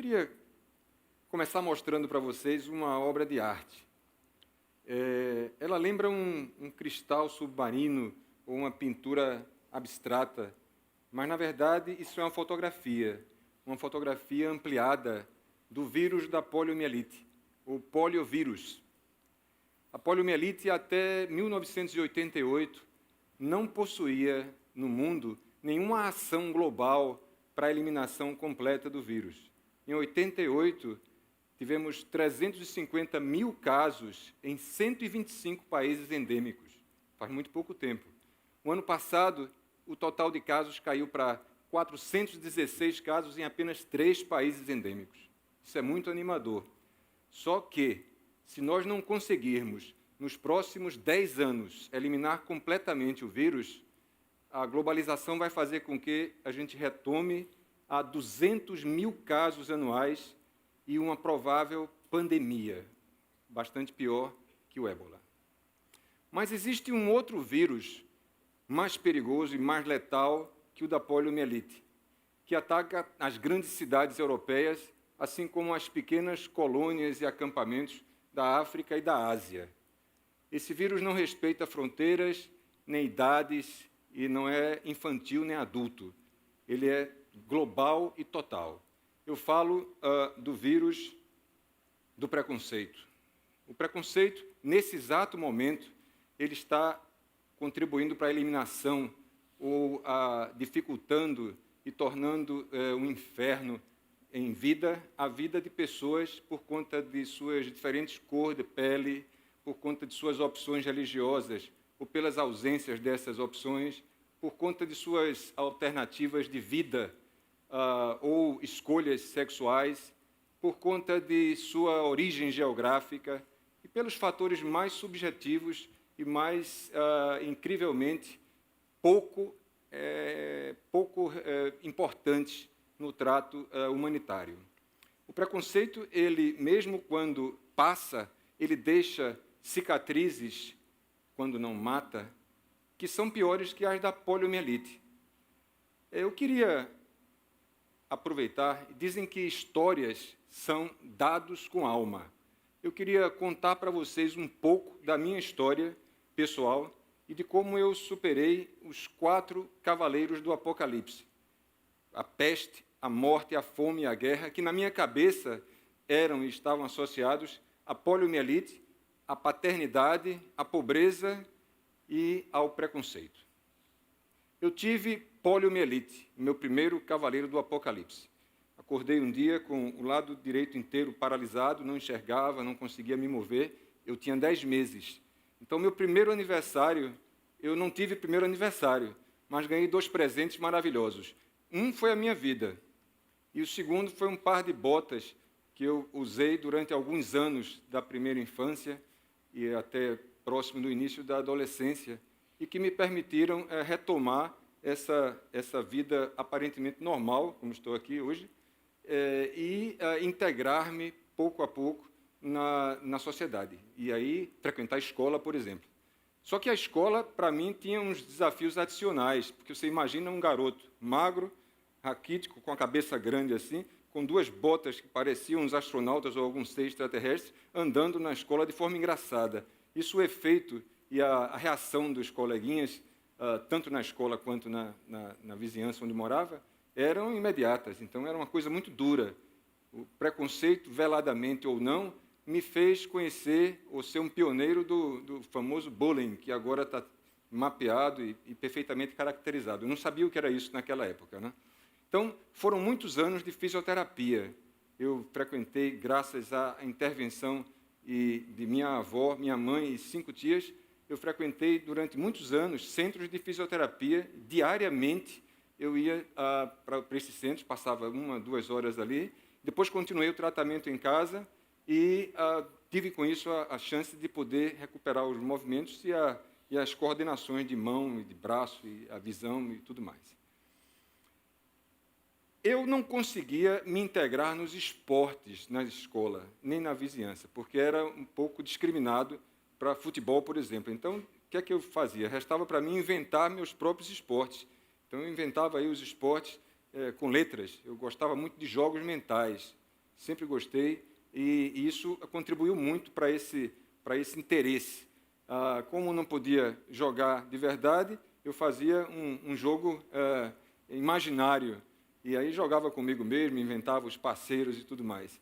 queria começar mostrando para vocês uma obra de arte. Ela lembra um cristal submarino ou uma pintura abstrata, mas, na verdade, isso é uma fotografia ampliada do vírus da poliomielite, o poliovírus. A poliomielite, até 1988, não possuía no mundo nenhuma ação global para a eliminação completa do vírus. Em 88, tivemos 350 mil casos em 125 países endêmicos. Faz muito pouco tempo. O ano passado, o total de casos caiu para 416 casos em apenas 3 países endêmicos. Isso é muito animador. Só que, se nós não conseguirmos, nos próximos 10 anos, eliminar completamente o vírus, a globalização vai fazer com que a gente retome a 200 mil casos anuais e uma provável pandemia, bastante pior que o ébola. Mas existe um outro vírus mais perigoso e mais letal que o da poliomielite, que ataca as grandes cidades europeias, assim como as pequenas colônias e acampamentos da África e da Ásia. Esse vírus não respeita fronteiras, nem idades, e não é infantil nem adulto. Ele é global e total. Eu falo do vírus do preconceito. O preconceito, nesse exato momento, ele está contribuindo para a eliminação ou dificultando e tornando um inferno em vida, a vida de pessoas por conta de suas diferentes cores de pele, por conta de suas opções religiosas ou pelas ausências dessas opções, por conta de suas alternativas de vida ou escolhas sexuais, por conta de sua origem geográfica e pelos fatores mais subjetivos e mais, incrivelmente, pouco importantes no trato humanitário. O preconceito, ele, mesmo quando passa, ele deixa cicatrizes, quando não mata, que são piores que as da poliomielite. Eu queria aproveitar, dizem que histórias são dados com alma. Eu queria contar para vocês um pouco da minha história pessoal e de como eu superei os 4 cavaleiros do Apocalipse. A peste, a morte, a fome e a guerra, que na minha cabeça eram e estavam associados à poliomielite, à paternidade, à pobreza e ao preconceito. Eu tive poliomielite, meu primeiro cavaleiro do Apocalipse. Acordei um dia com o lado direito inteiro paralisado, não enxergava, não conseguia me mover. Eu tinha 10 meses. Então, meu primeiro aniversário, eu não tive primeiro aniversário, mas ganhei 2 presentes maravilhosos. Um foi a minha vida, e o segundo foi um par de botas que eu usei durante alguns anos da primeira infância e até próximo do início da adolescência, e que me permitiram retomar essa vida aparentemente normal, como estou aqui hoje, e integrar-me pouco a pouco na sociedade. E aí, frequentar a escola, por exemplo. Só que a escola, para mim, tinha uns desafios adicionais, porque você imagina um garoto magro, raquítico, com a cabeça grande assim, com 2 botas que pareciam uns astronautas ou alguns seres extraterrestres, andando na escola de forma engraçada. Isso, o efeito e a reação dos coleguinhas, tanto na escola quanto na vizinhança onde morava, eram imediatas. Então, era uma coisa muito dura. O preconceito, veladamente ou não, me fez conhecer ou ser um pioneiro do famoso bullying, que agora está mapeado e perfeitamente caracterizado. Eu não sabia o que era isso naquela época, né? Então, foram muitos anos de fisioterapia. Eu frequentei, graças à intervenção de minha avó, minha mãe e 5 tias, eu frequentei durante muitos anos centros de fisioterapia. Diariamente eu ia para esses centros, passava 1, 2 horas ali. Depois continuei o tratamento em casa e tive com isso a chance de poder recuperar os movimentos e as coordenações de mão e de braço, e a visão e tudo mais. Eu não conseguia me integrar nos esportes na escola, nem na vizinhança, porque era um pouco discriminado para futebol, por exemplo. Então, o que é que eu fazia? Restava para mim inventar meus próprios esportes. Então, eu inventava aí os esportes com letras. Eu gostava muito de jogos mentais. sempre gostei, e isso contribuiu muito para esse interesse. Como não podia jogar de verdade, eu fazia um jogo imaginário, e aí jogava comigo mesmo, inventava os parceiros e tudo mais.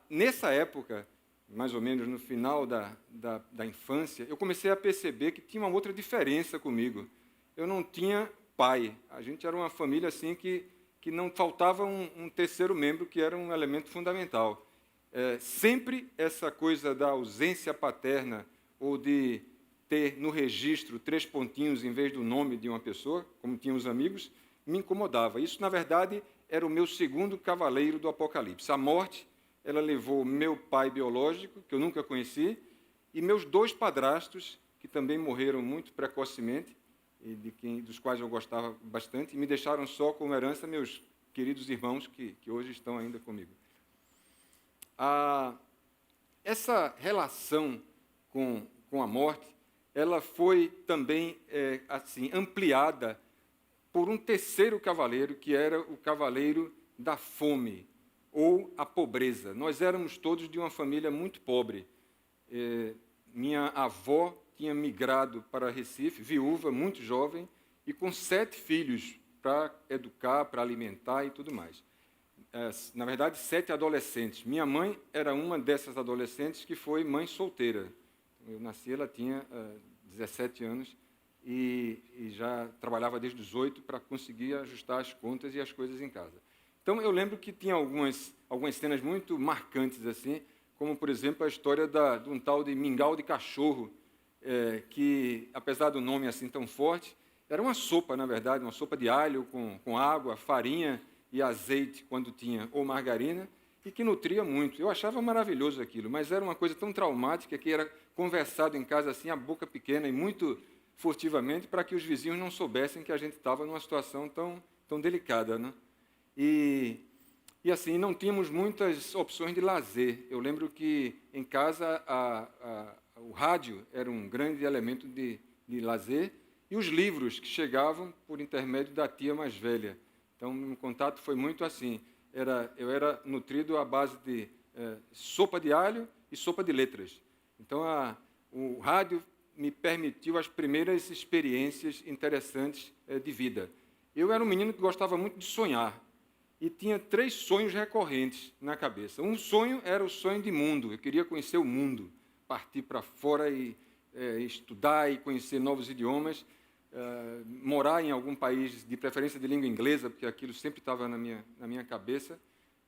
Nessa época, mais ou menos no final da infância, eu comecei a perceber que tinha uma outra diferença comigo. Eu não tinha pai. A gente era uma família assim que não faltava um terceiro membro, que era um elemento fundamental. Sempre essa coisa da ausência paterna, ou de ter no registro 3 pontinhos em vez do nome de uma pessoa, como tinham os amigos, me incomodava. Isso, na verdade, era o meu segundo cavaleiro do Apocalipse. A morte, ela levou meu pai biológico, que eu nunca conheci, e meus 2 padrastos, que também morreram muito precocemente, e dos quais eu gostava bastante, e me deixaram só como herança meus queridos irmãos, que hoje estão ainda comigo. Essa relação com a morte, ela foi também assim ampliada por um terceiro cavaleiro, que era o cavaleiro da fome, ou a pobreza. Nós éramos todos de uma família muito pobre. Minha avó tinha migrado para Recife, viúva, muito jovem, e com 7 filhos para educar, para alimentar e tudo mais. Na verdade, 7 adolescentes. Minha mãe era uma dessas adolescentes que foi mãe solteira. Eu nasci, ela tinha 17 anos e já trabalhava desde os 8 para conseguir ajustar as contas e as coisas em casa. Então, eu lembro que tinha algumas cenas muito marcantes, assim, como, por exemplo, a história de um tal de mingau de cachorro, que, apesar do nome assim tão forte, era uma sopa, na verdade, uma sopa de alho com água, farinha e azeite, quando tinha, ou margarina, e que nutria muito. Eu achava maravilhoso aquilo, mas era uma coisa tão traumática que era conversado em casa assim, a boca pequena e muito furtivamente, para que os vizinhos não soubessem que a gente estava numa situação tão delicada, né? E assim, não tínhamos muitas opções de lazer. Eu lembro que em casa o rádio era um grande elemento de lazer, e os livros que chegavam por intermédio da tia mais velha. Então, o contato foi muito assim. Eu era nutrido à base de sopa de alho e sopa de letras. Então, o rádio me permitiu as primeiras experiências interessantes de vida. Eu era um menino que gostava muito de sonhar, e tinha 3 sonhos recorrentes na cabeça. Um sonho era o sonho de mundo. Eu queria conhecer o mundo, partir para fora e estudar e conhecer novos idiomas, morar em algum país, de preferência de língua inglesa, porque aquilo sempre estava na minha cabeça,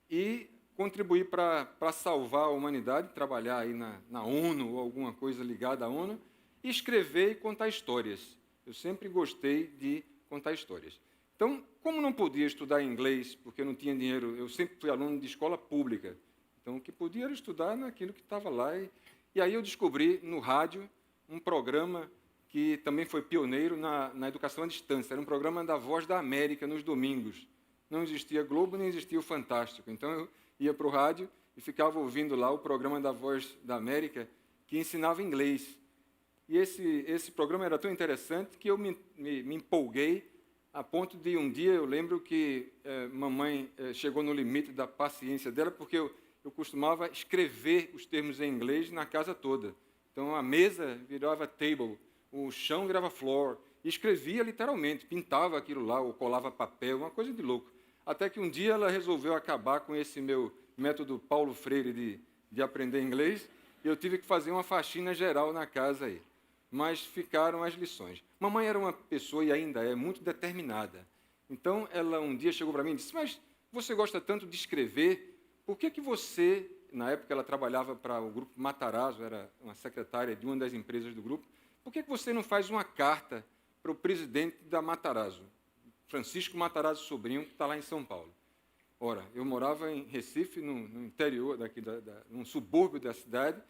e contribuir para salvar a humanidade, trabalhar aí na ONU ou alguma coisa ligada à ONU, e escrever e contar histórias. Eu sempre gostei de contar histórias. Então, como não podia estudar inglês, porque não tinha dinheiro, eu sempre fui aluno de escola pública, então o que podia era estudar naquilo que estava lá. E aí eu descobri no rádio um programa que também foi pioneiro na educação à distância. Era um programa da Voz da América, nos domingos. Não existia Globo, nem existia o Fantástico. Então eu ia para o rádio e ficava ouvindo lá o programa da Voz da América, que ensinava inglês. E esse programa era tão interessante que eu me empolguei, a ponto de um dia, eu lembro que mamãe chegou no limite da paciência dela, porque eu costumava escrever os termos em inglês na casa toda. Então, a mesa virava table, o chão virava floor, e escrevia literalmente, pintava aquilo lá, ou colava papel, uma coisa de louco. Até que um dia ela resolveu acabar com esse meu método Paulo Freire de aprender inglês, e eu tive que fazer uma faxina geral na casa aí. Mas ficaram as lições. Mamãe era uma pessoa, e ainda é, muito determinada. Então, ela um dia chegou para mim e disse: mas você gosta tanto de escrever, por que você, na época ela trabalhava para o Grupo Matarazzo, era uma secretária de uma das empresas do grupo, por que você não faz uma carta para o presidente da Matarazzo, Francisco Matarazzo Sobrinho, que está lá em São Paulo? Ora, eu morava em Recife, no interior, num subúrbio da cidade,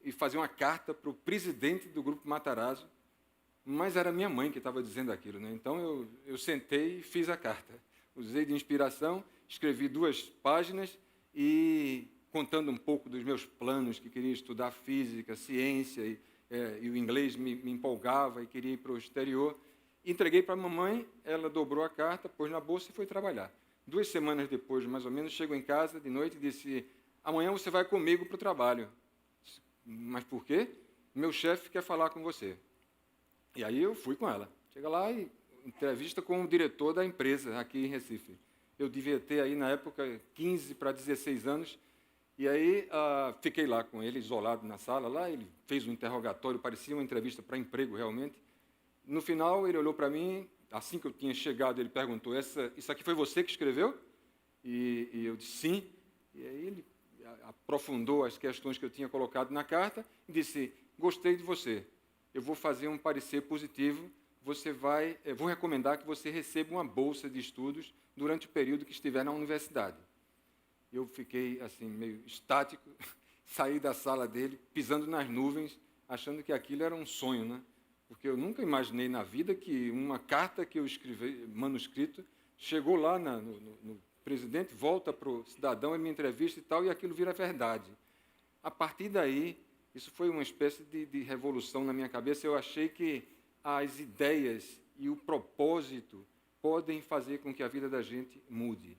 e fazer uma carta para o presidente do Grupo Matarazzo, mas era minha mãe que estava dizendo aquilo, né? Então eu sentei e fiz a carta. Usei de inspiração, escrevi 2 páginas e contando um pouco dos meus planos, que queria estudar física, ciência, e o inglês me empolgava e queria ir para o exterior. Entreguei para a mamãe, ela dobrou a carta, pôs na bolsa e foi trabalhar. 2 semanas depois, mais ou menos, chego em casa de noite e disse: amanhã você vai comigo para o trabalho. Mas por quê? Meu chefe quer falar com você. E aí eu fui com ela. Chega lá e entrevista com o diretor da empresa aqui em Recife. Eu devia ter aí, na época, 15 para 16 anos. E aí fiquei lá com ele, isolado na sala. Lá ele fez um interrogatório, parecia uma entrevista para emprego realmente. No final, ele olhou para mim, assim que eu tinha chegado, ele perguntou: isso aqui foi você que escreveu? E eu disse sim. E aí ele aprofundou as questões que eu tinha colocado na carta e disse: gostei de você, eu vou fazer um parecer positivo, vou recomendar que você receba uma bolsa de estudos durante o período que estiver na universidade. Eu fiquei assim, meio estático, saí da sala dele, pisando nas nuvens, achando que aquilo era um sonho, né? Porque eu nunca imaginei na vida que uma carta que eu escrevi, manuscrito, chegou lá no presidente, volta para o cidadão, ele me entrevista e tal, e aquilo vira verdade. A partir daí, isso foi uma espécie de revolução na minha cabeça. Eu achei que as ideias e o propósito podem fazer com que a vida da gente mude.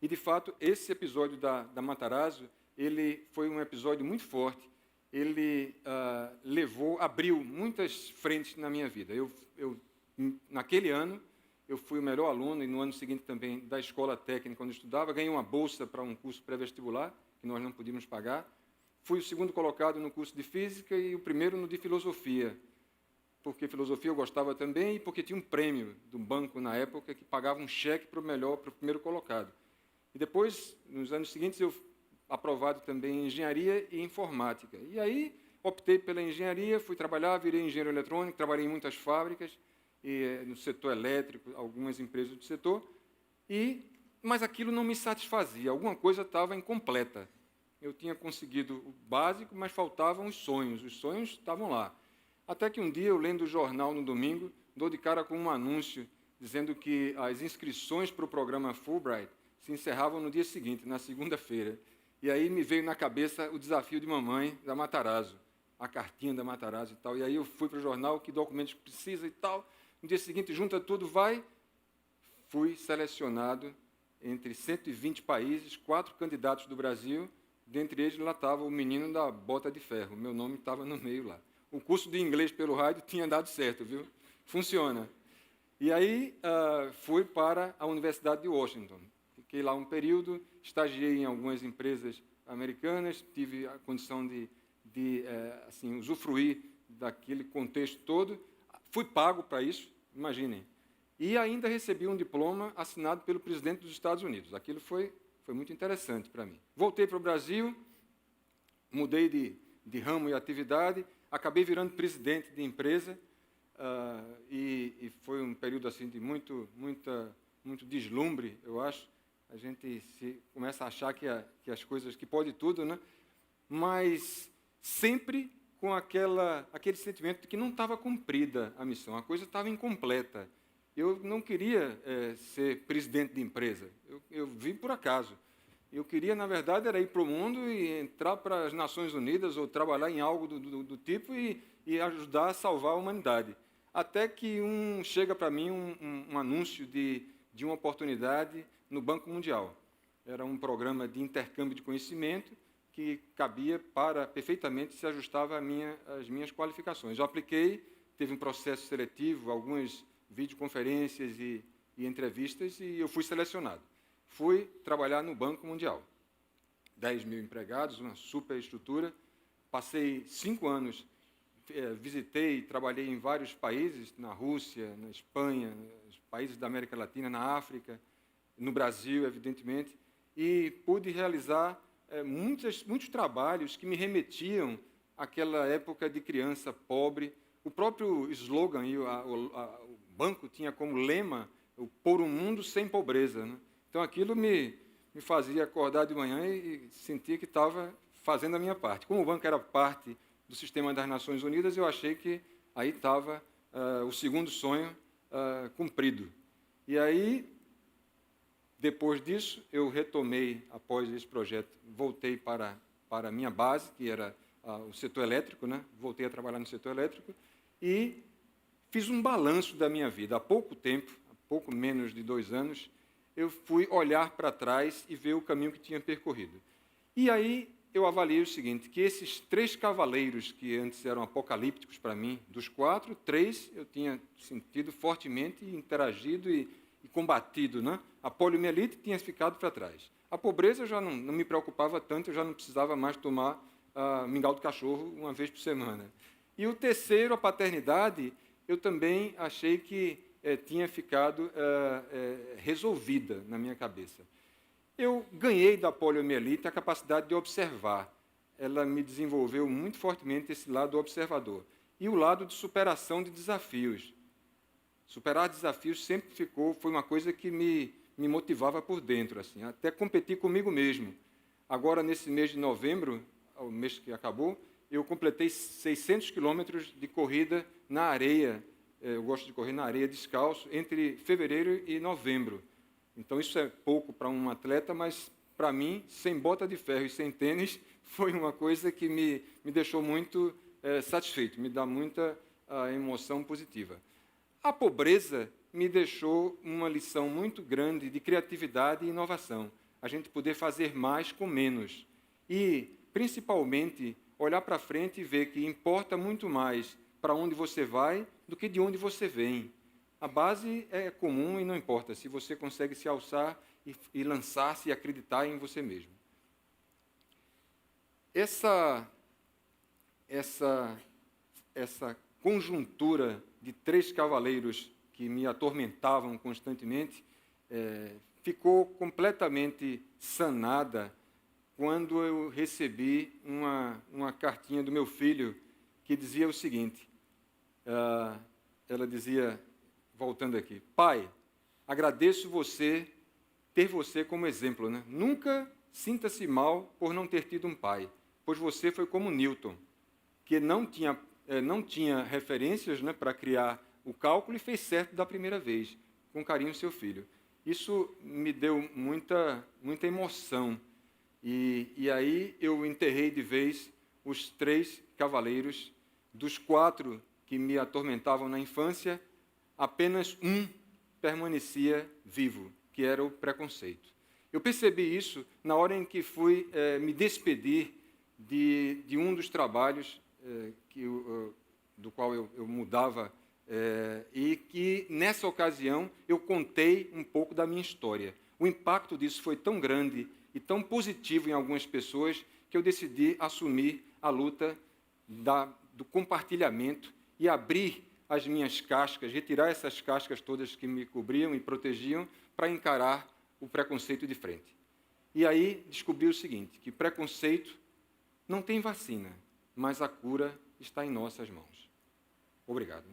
E, de fato, esse episódio da Matarazzo, ele foi um episódio muito forte. Ele abriu muitas frentes na minha vida. Naquele ano, eu fui o melhor aluno, e no ano seguinte também, da escola técnica onde eu estudava, ganhei uma bolsa para um curso pré-vestibular, que nós não podíamos pagar. Fui o segundo colocado no curso de Física e o primeiro no de Filosofia, porque Filosofia eu gostava também e porque tinha um prêmio do banco na época que pagava um cheque para o primeiro colocado. E depois, nos anos seguintes, eu aprovado também em Engenharia e Informática. E aí, optei pela Engenharia, fui trabalhar, virei engenheiro eletrônico, trabalhei em muitas fábricas, no setor elétrico, algumas empresas do setor, mas aquilo não me satisfazia, alguma coisa estava incompleta. Eu tinha conseguido o básico, mas faltavam os sonhos estavam lá. Até que um dia, eu lendo o jornal no domingo, dou de cara com um anúncio dizendo que as inscrições para o programa Fulbright se encerravam no dia seguinte, na segunda-feira. E aí me veio na cabeça o desafio de mamãe da Matarazzo, a cartinha da Matarazzo e tal. E aí eu fui para o jornal, que documentos precisa e tal. No dia seguinte, junta tudo, vai. Fui selecionado entre 120 países, 4 candidatos do Brasil. Dentre eles, lá estava o menino da bota de ferro. Meu nome estava no meio lá. O curso de inglês pelo rádio tinha dado certo, viu? Funciona. E aí fui para a Universidade de Washington. Fiquei lá um período, estagiei em algumas empresas americanas, tive a condição de assim, usufruir daquele contexto todo. Fui pago para isso, imaginem. E ainda recebi um diploma assinado pelo presidente dos Estados Unidos. Aquilo foi muito interessante para mim. Voltei para o Brasil, mudei de ramo e atividade, acabei virando presidente de empresa, e foi um período assim de muito deslumbre, eu acho. A gente começa a achar que as coisas, que pode tudo, né? Mas sempre com aquele sentimento de que não estava cumprida a missão, a coisa estava incompleta. Eu não queria ser presidente de empresa, eu vim por acaso. Eu queria, na verdade, era ir para o mundo e entrar para as Nações Unidas ou trabalhar em algo do tipo e ajudar a salvar a humanidade. Até que chega para mim um anúncio de uma oportunidade no Banco Mundial. Era um programa de intercâmbio de conhecimento que perfeitamente se ajustava às minhas qualificações. Eu apliquei, teve um processo seletivo, algumas videoconferências e entrevistas, e eu fui selecionado. Fui trabalhar no Banco Mundial. 10 mil empregados, uma super estrutura. Passei 5 anos, visitei e trabalhei em vários países, na Rússia, na Espanha, nos países da América Latina, na África, no Brasil, evidentemente, e pude realizar muitos trabalhos que me remetiam àquela época de criança pobre. O próprio slogan, o banco tinha como lema o por um mundo sem pobreza, né? Então, aquilo me fazia acordar de manhã e sentir que estava fazendo a minha parte. Como o banco era parte do sistema das Nações Unidas, eu achei que aí estava o segundo sonho cumprido. E aí, depois disso, eu retomei, após esse projeto, voltei para a minha base, que era o setor elétrico, né? Voltei a trabalhar no setor elétrico e fiz um balanço da minha vida. Há pouco tempo, há pouco menos de 2 anos, eu fui olhar para trás e ver o caminho que tinha percorrido. E aí eu avaliei o seguinte, que esses 3 cavaleiros que antes eram apocalípticos para mim, dos 4, 3 eu tinha sentido fortemente, interagido e combatido, né? A poliomielite tinha ficado para trás. A pobreza já não me preocupava tanto, eu já não precisava mais tomar mingau de cachorro uma vez por semana. E o terceiro, a paternidade, eu também achei que tinha ficado resolvida na minha cabeça. Eu ganhei da poliomielite a capacidade de observar. Ela me desenvolveu muito fortemente esse lado observador. E o lado de superação de desafios. Superar desafios sempre foi uma coisa que me motivava por dentro, assim, até competir comigo mesmo. Agora, nesse mês de novembro, o mês que acabou, eu completei 600 quilômetros de corrida na areia. Eu gosto de correr na areia descalço, entre fevereiro e novembro. Então, isso é pouco para um atleta, mas, para mim, sem bota de ferro e sem tênis, foi uma coisa que me deixou muito satisfeito, me dá muita emoção positiva. A pobreza me deixou uma lição muito grande de criatividade e inovação. A gente poder fazer mais com menos. E, principalmente, olhar para frente e ver que importa muito mais para onde você vai do que de onde você vem. A base é comum e não importa se você consegue se alçar e lançar-se e acreditar em você mesmo. Essa conjuntura de 3 cavaleiros que me atormentavam constantemente ficou completamente sanada quando eu recebi uma cartinha do meu filho que dizia o seguinte, ela dizia, voltando aqui, pai, agradeço ter você como exemplo, né? Nunca sinta-se mal por não ter tido um pai, pois você foi como Newton, que não tinha referências, né, para criar o cálculo e fez certo da primeira vez, com carinho seu filho. Isso me deu muita emoção. E aí eu enterrei de vez os 3 cavaleiros, dos 4 que me atormentavam na infância, apenas um permanecia vivo, que era o preconceito. Eu percebi isso na hora em que fui me despedir de um dos trabalhos do qual eu mudava, e que, nessa ocasião, eu contei um pouco da minha história. O impacto disso foi tão grande e tão positivo em algumas pessoas que eu decidi assumir a luta do compartilhamento e abrir as minhas cascas, retirar essas cascas todas que me cobriam e protegiam para encarar o preconceito de frente. E aí descobri o seguinte, que preconceito não tem vacina, mas a cura está em nossas mãos. Obrigado.